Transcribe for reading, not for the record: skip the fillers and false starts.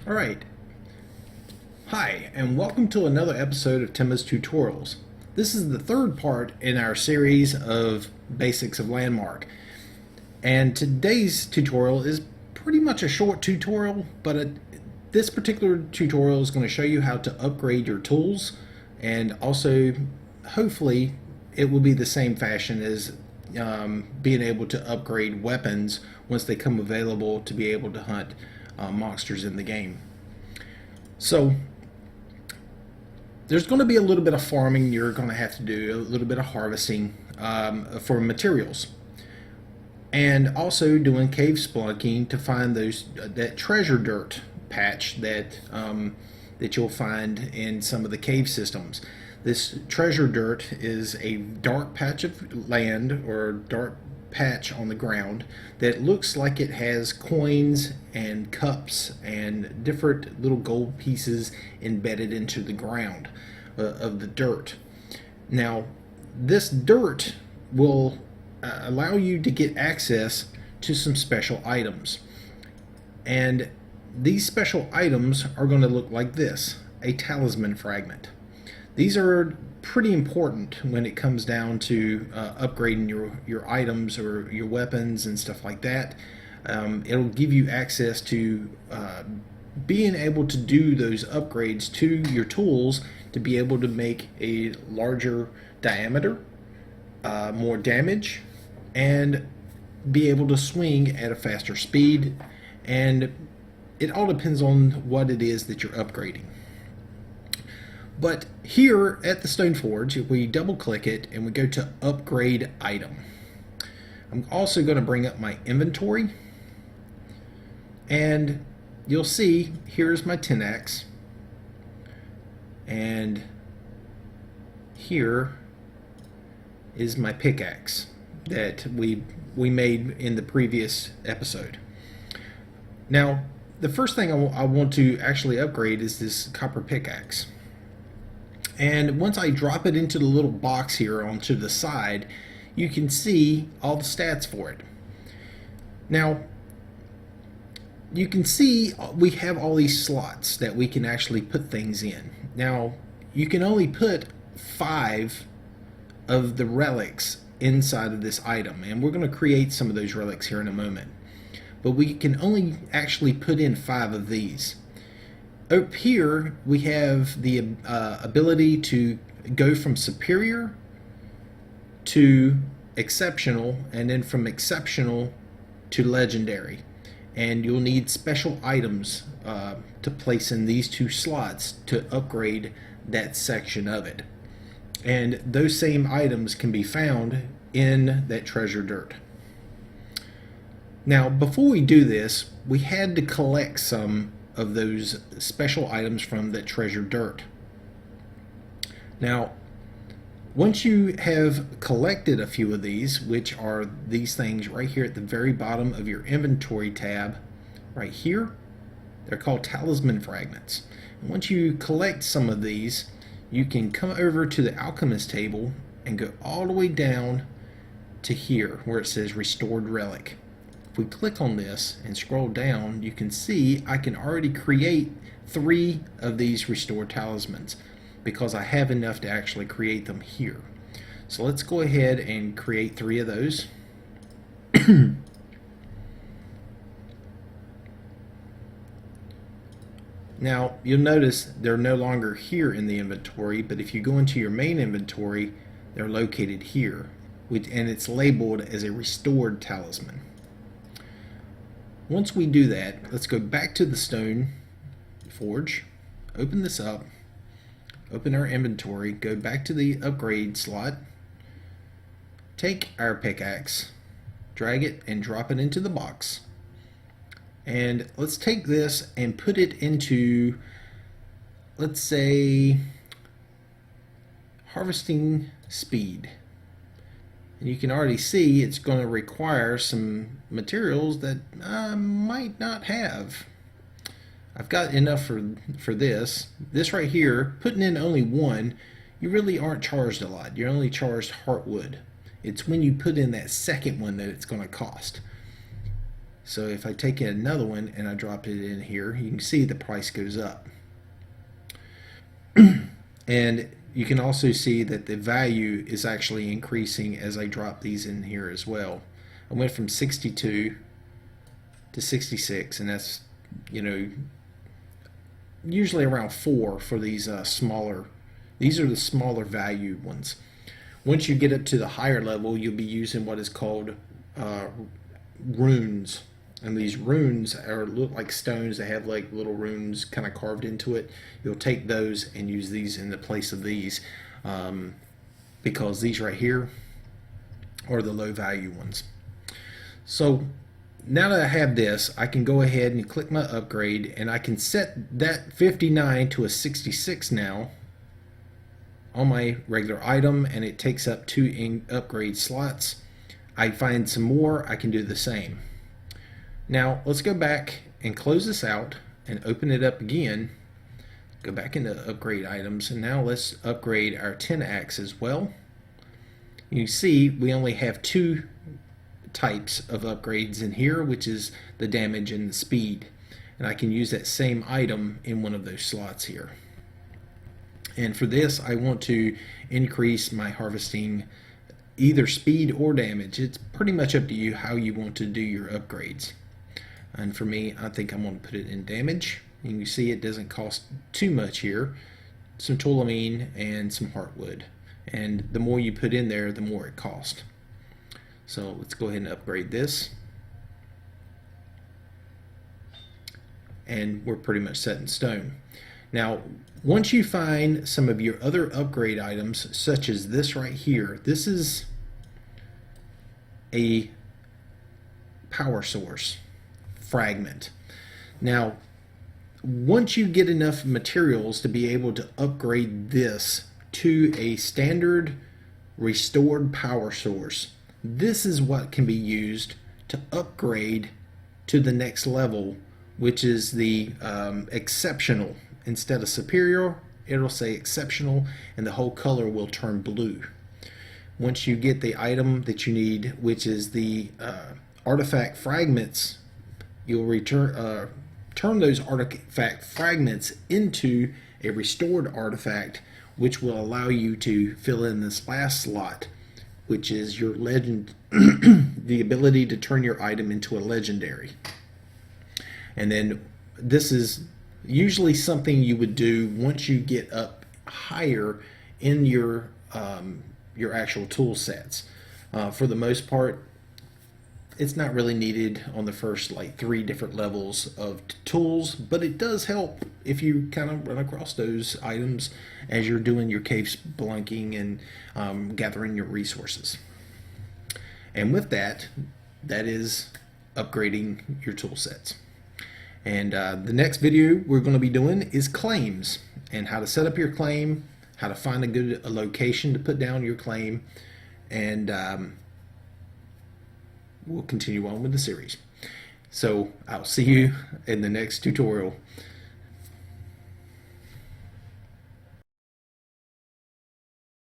All right. Hi, and welcome to another episode of Timma's Tutorials. This is the third part in our series of Basics of Landmark. And today's tutorial is pretty much a short tutorial, but this particular tutorial is going to show you how to upgrade your tools, and also hopefully it will be the same fashion as being able to upgrade weapons once they come available to be able to hunt monsters in the game. So there's going to be a little bit of farming you're going to have to do, a little bit of harvesting for materials, and also doing cave spelunking to find that treasure dirt patch that you'll find in some of the cave systems. This treasure dirt is a dark patch of land or dark patch on the ground that looks like it has coins and cups and different little gold pieces embedded into the ground of the dirt. Now, this dirt will allow you to get access to some special items, and these special items are going to look like this: a talisman fragment. These are pretty important when it comes down to upgrading your items or your weapons and stuff like that. It'll give you access to being able to do those upgrades to your tools to be able to make a larger diameter, more damage, and be able to swing at a faster speed. And it all depends on what it is that you're upgrading. But here at the Stone Forge, if we double click it and we go to upgrade item, I'm also going to bring up my inventory, and you'll see here's my 10x, and here is my pickaxe that we made in the previous episode. Now, the first thing I want to actually upgrade is this copper pickaxe. And once I drop it into the little box here onto the side, you can see all the stats for it. Now, you can see we have all these slots that we can actually put things in. Now, you can only put 5 of the relics inside of this item, and we're going to create some of those relics here in a moment. But we can only actually put in 5 of these. Up here, we have the ability to go from superior to exceptional, and then from exceptional to legendary. And you'll need special items to place in these 2 slots to upgrade that section of it. And those same items can be found in that treasure dirt. Now, before we do this, we had to collect some of those special items from that treasure dirt. Now, once you have collected a few of these, which are these things right here at the very bottom of your inventory tab, right here, they're called talisman fragments. And once you collect some of these, you can come over to the alchemist table and go all the way down to here where it says restored relic. If we click on this and scroll down, you can see I can already create 3 of these restored talismans because I have enough to actually create them here. So let's go ahead and create 3 of those. Now, you'll notice they're no longer here in the inventory, but if you go into your main inventory, they're located here, and it's labeled as a restored talisman. Once we do that, let's go back to the Stone Forge, open this up, open our inventory, go back to the upgrade slot, take our pickaxe, drag it and drop it into the box. And let's take this and put it into, let's say, harvesting speed. And you can already see it's going to require some materials that I might not have. I've got enough for this. This right here, putting in only 1, you really aren't charged a lot. You're only charged heartwood. It's when you put in that second one that it's going to cost. So if I take in another one and I drop it in here, you can see the price goes up. And you can also see that the value is actually increasing as I drop these in here as well. I went from 62 to 66, and that's, you know, usually around 4 for these smaller. These are the smaller value ones. Once you get up to the higher level, you'll be using what is called runes. And these runes look like stones. They have like little runes kind of carved into it. You'll take those and use these in the place of these, because these right here are the low value ones. So now that I have this, I can go ahead and click my upgrade, and I can set that 59 to a 66 now on my regular item, and it takes up 2 upgrade slots. I find some more, I can do the same. Now let's go back and close this out and open it up again. Go back into upgrade items, and now let's upgrade our 10 axe as well. You see we only have 2 types of upgrades in here, which is the damage and the speed, and I can use that same item in one of those slots here. And for this, I want to increase my harvesting either speed or damage. It's pretty much up to you how you want to do your upgrades. And for me, I think I'm going to put it in damage. And you see it doesn't cost too much here. Some toluene and some heartwood. And the more you put in there, the more it costs. So let's go ahead and upgrade this. And we're pretty much set in stone. Now, once you find some of your other upgrade items, such as this right here, this is a power source fragment. Now, once you get enough materials to be able to upgrade this to a standard restored power source, this is what can be used to upgrade to the next level, which is the exceptional. Instead of superior, it'll say exceptional, and the whole color will turn blue. Once you get the item that you need, which is the artifact fragments, you'll turn those artifact fragments into a restored artifact, which will allow you to fill in this last slot, which is your legend, the ability to turn your item into a legendary. And then this is usually something you would do once you get up higher in your actual tool sets. For the most part, it's not really needed on the first like 3 different levels of tools, but it does help if you kind of run across those items as you're doing your cave spelunking and gathering your resources. And with that, that is upgrading your tool sets. And the next video we're going to be doing is claims, and how to set up your claim, how to find a location to put down your claim, and we'll continue on with the series. So I'll see you in the next tutorial.